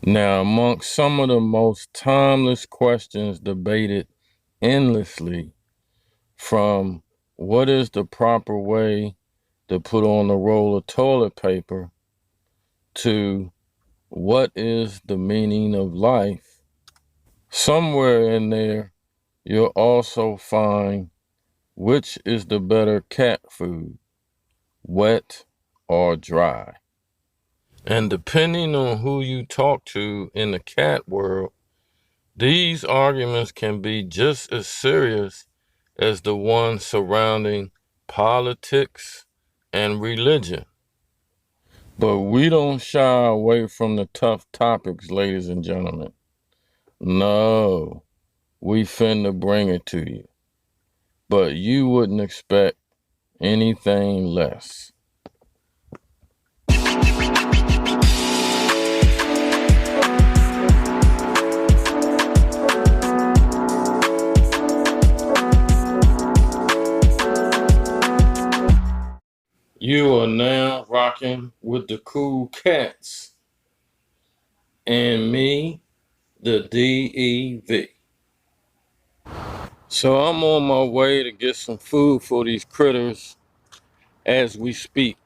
Now, amongst some of the most timeless questions debated endlessly, from what is the proper way to put on a roll of toilet paper to what is the meaning of life, somewhere in there you'll also find which is the better cat food, wet or dry. And depending on who you talk to in the cat world, these arguments can be just as serious as the ones surrounding politics and religion. But we don't shy away from the tough topics, ladies and gentlemen. No, we finna bring it to you. But you wouldn't expect anything less. You are now rocking with the Cool Cats and me, the D.E.V. So I'm on my way to get some food for these critters as we speak.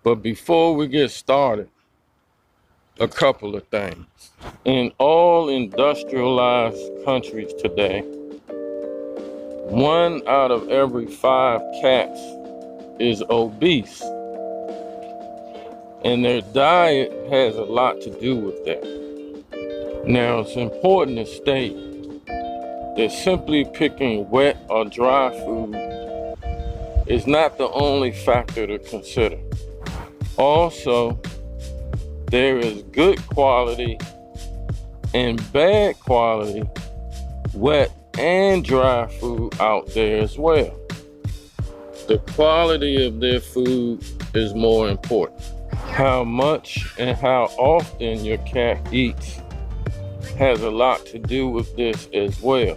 But before we get started, a couple of things. In all industrialized countries today, 1 out of every 5 cats is obese. And their diet has a lot to do with that. Now, it's important to state that simply picking wet or dry food is not the only factor to consider. Also, there is good quality and bad quality wet and dry food out there as well. The quality of their food is more important. How much and how often your cat eats has a lot to do with this as well.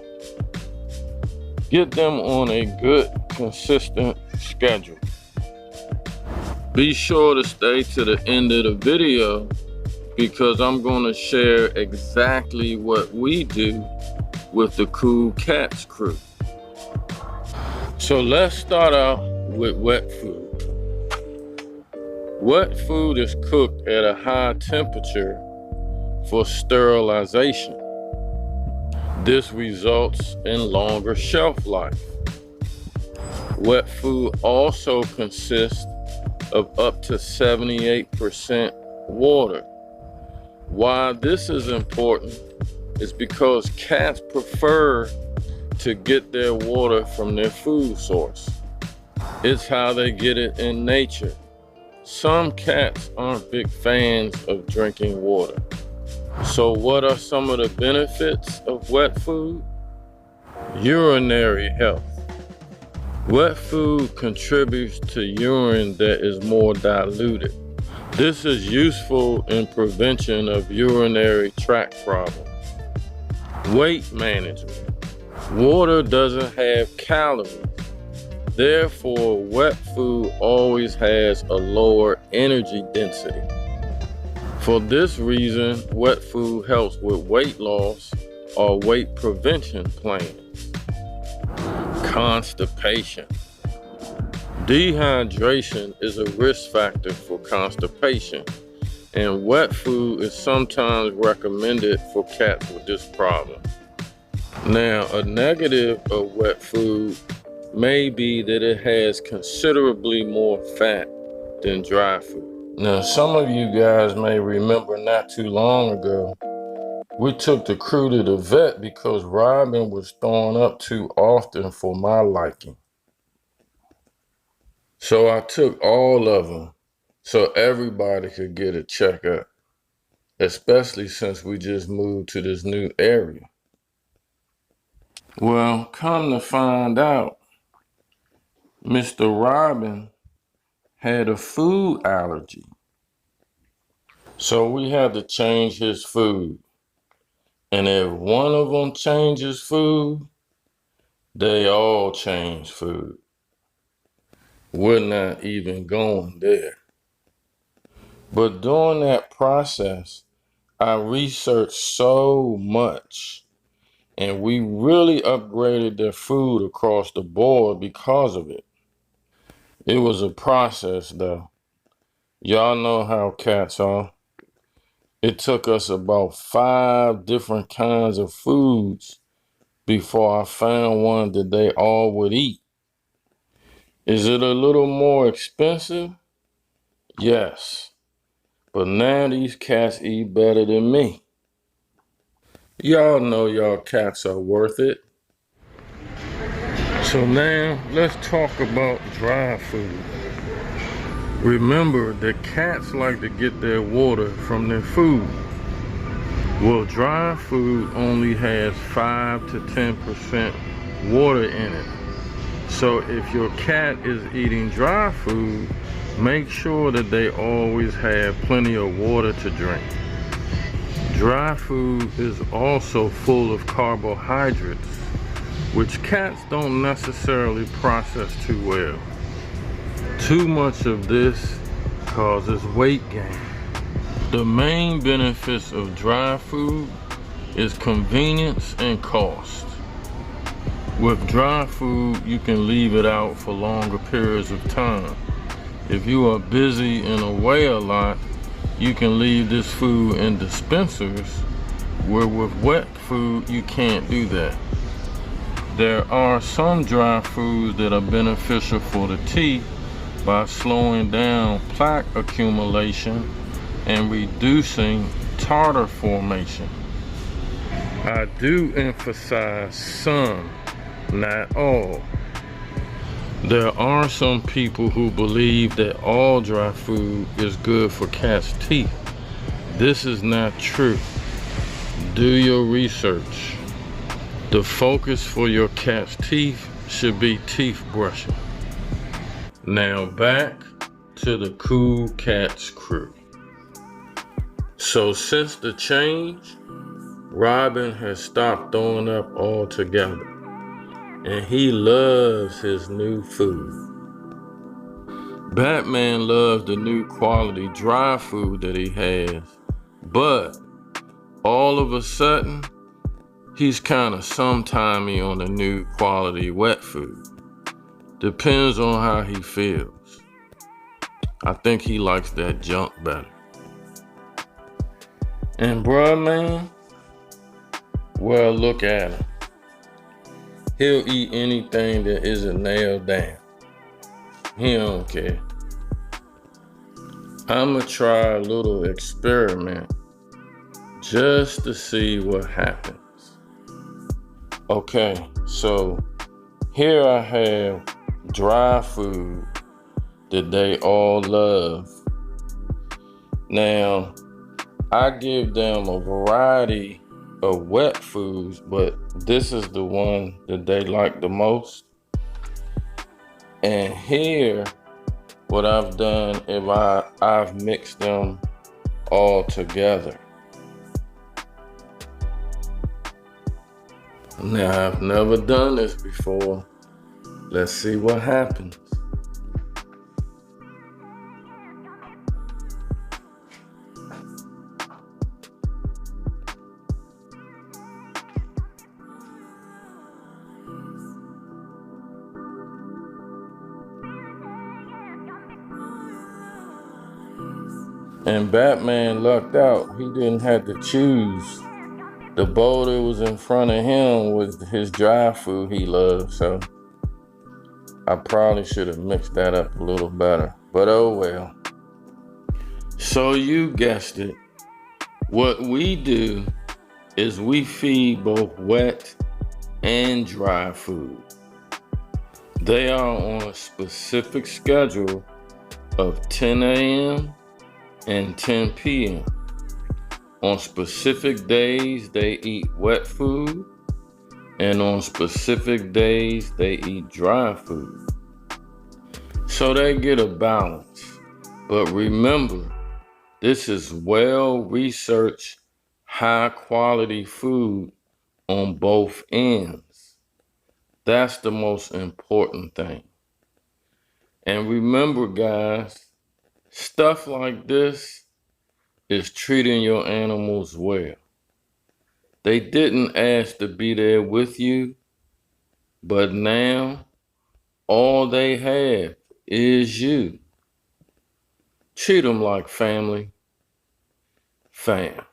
Get them on a good, consistent schedule. Be sure to stay to the end of the video because I'm going to share exactly what we do with the Cool Cats crew. So let's start out with wet food. Wet food is cooked at a high temperature for sterilization. This results in longer shelf life. Wet food also consists of up to 78% water. Why this is important is because cats prefer to get their water from their food source. It's how they get it in nature. Some cats aren't big fans of drinking water. So what are some of the benefits of wet food? Urinary health. Wet food contributes to urine that is more diluted. This is useful in prevention of urinary tract problems. Weight management. Water doesn't have calories. Therefore, wet food always has a lower energy density. For this reason, wet food helps with weight loss or weight prevention plans. Constipation. Dehydration is a risk factor for constipation, and wet food is sometimes recommended for cats with this problem. Now, a negative of wet food may be that it has considerably more fat than dry food. Now, some of you guys may remember not too long ago, we took the crew to the vet because Robin was throwing up too often for my liking. So I took all of them so everybody could get a checkup, especially since we just moved to this new area. Well, come to find out, Mr. Robin had a food allergy. So we had to change his food. And if one of them changes food, they all change food. We're not even going there. But during that process, I researched so much, and we really upgraded their food across the board because of it. It was a process, though. Y'all know how cats are. It took us about 5 different kinds of foods before I found one that they all would eat. Is it a little more expensive? Yes. But now these cats eat better than me. Y'all know y'all cats are worth it. So now let's talk about dry food. Remember that cats like to get their water from their food. Well, dry food only has 5 to 10% water in it. So if your cat is eating dry food, make sure that they always have plenty of water to drink. Dry food is also full of carbohydrates, which cats don't necessarily process too well. Too much of this causes weight gain. The main benefits of dry food is convenience and cost. With dry food, you can leave it out for longer periods of time. If you are busy and away a lot, you can leave this food in dispensers, where with wet food, you can't do that. There are some dry foods that are beneficial for the teeth by slowing down plaque accumulation and reducing tartar formation. I do emphasize some, not all. There are some people who believe that all dry food is good for cats' teeth. This is not true. Do your research. The focus for your cat's teeth should be teeth brushing. Now back to the Cool Cats crew. So since the change, Robin has stopped throwing up altogether, and he loves his new food. Batman loves the new quality dry food that he has, but all of a sudden, he's kind of sometimey on the new quality wet food. Depends on how he feels. I think he likes that junk better. And bruh, man, well, look at him. He'll eat anything that isn't nailed down. He don't care. I'ma try a little experiment just to see what happens. Okay, so here I have dry food that they all love. Now, I give them a variety of wet foods, but this is the one that they like the most. And here, what I've done is I've mixed them all together. Now, I've never done this before. Let's see what happens. And Batman lucked out. He didn't have to choose. The bowl that was in front of him was his dry food he loved, so I probably should have mixed that up a little better. But oh well. So you guessed it. What we do is we feed both wet and dry food. They are on a specific schedule of 10 a.m. and 10 p.m. On specific days, they eat wet food, and on specific days, they eat dry food. So they get a balance. But remember, this is well-researched, high-quality food on both ends. That's the most important thing. And remember, guys, stuff like this is treating your animals well. They didn't ask to be there with you, but now all they have is you. Treat them like family, fam.